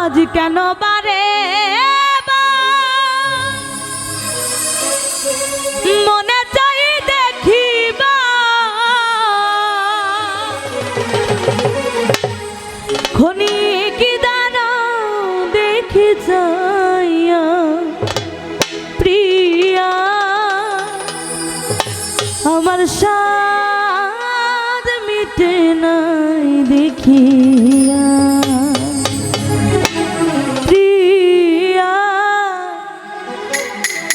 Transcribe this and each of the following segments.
আজ কেন বারে মনে চাই দেখিবা ক্ষণিক দাঁড়াও দেখি যাইয়া প্রিয়া আমার সাদ মিটে নাই দেখিয়া প্রিয়া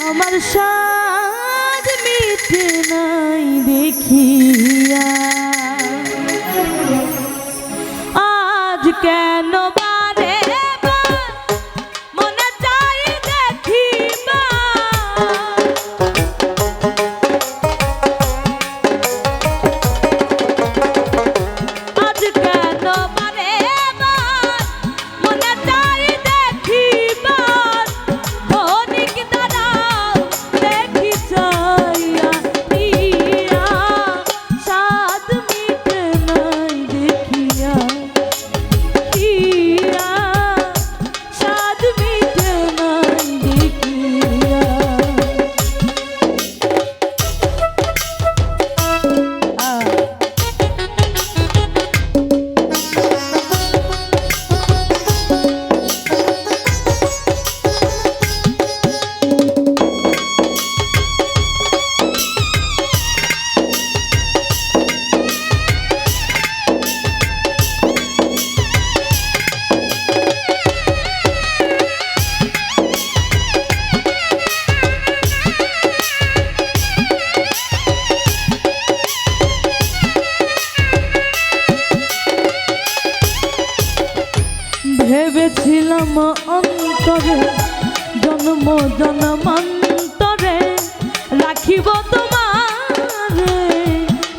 আমার সাদ মিটে নাই দেখিয়া আজ কেন বারে মনে চাই দেখিবা আজ কেন বারে মনে চাই দেখিবা ক্ষণিক দাঁড়াও দেখি যাইয়া প্রিয়া সাদ মিটে নাই দেখিয়া প্রিয়া সাদ মিটে নাই দেখিয়া ভেবেছিলাম অন্তরে জন্ম জন্মান্তরে রাখিব তোমার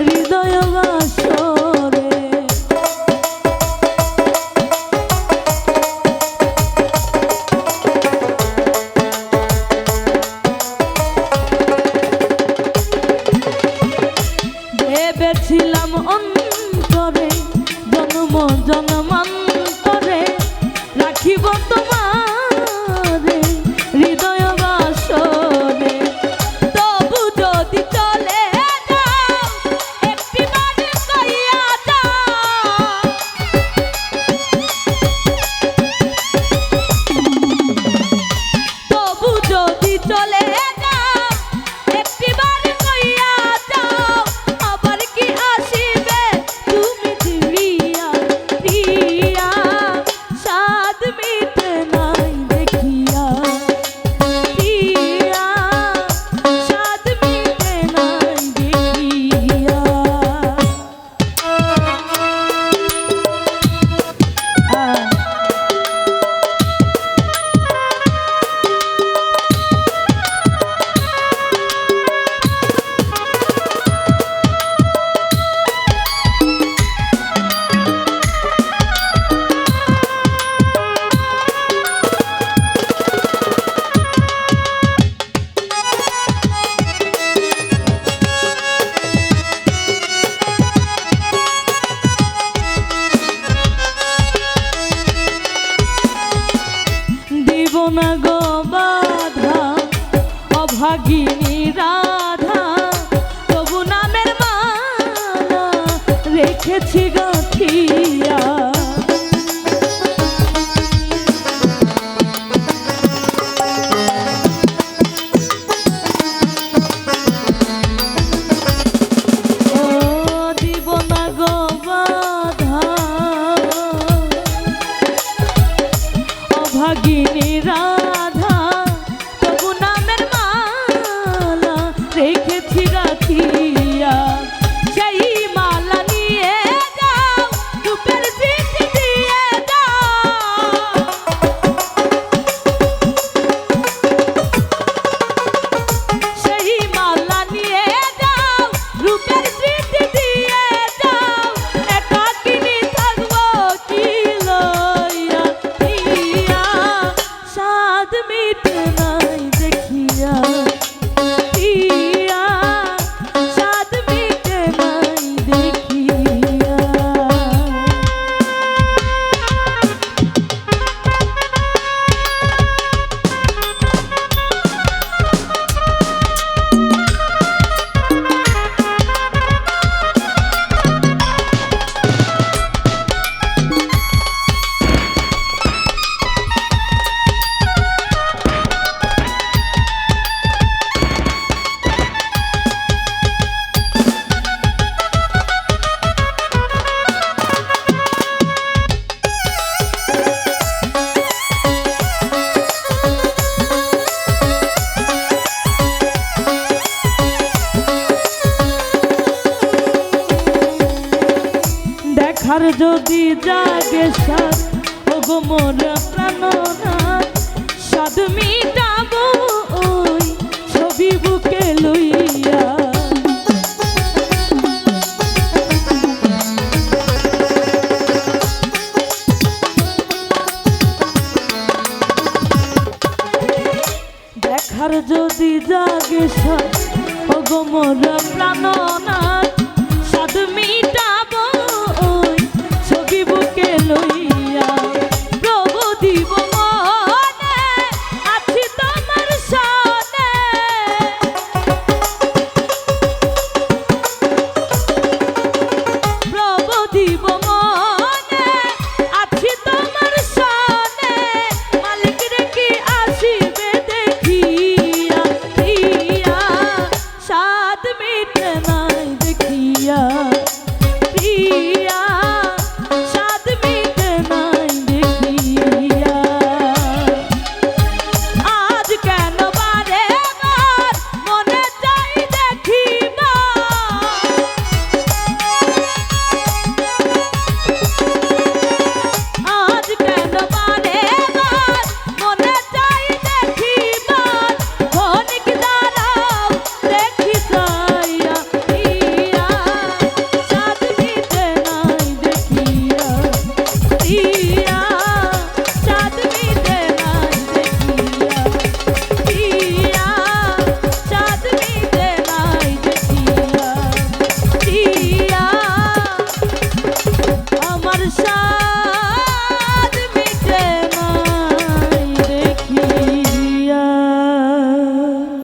হৃদয় বাসরে ভেবেছিলাম অন্তরে জন্ম জন্মান্তরে রাখিব তোমার হৃদয় বাসরে তবু যদি চলে যাও একটিবার কইয়া যাও তবু যদি চলে যাও একটিবার কইয়া যাও আবার কি আসিবে তুমি ফিরিয়া প্রিয়া সাদ মিটে নাই দেখিয়া প্রিয়া সাদ মিটে নাই দেখিয়া দিব না গো বাধা অভাগিনী রাধা তবু নামের মালা রেখেছি গাঁথিয়া ও দিব না গো বাধা অভাগিনী রাধা তবু নামের মালা যদি জাগে সাদ ওগো মোর প্রাণনাথ সাদ মিটাবো ওই ছবি বুকে লইয়া দেখার যদি জাগে সাদ ওগো মোর প্রাণনাথ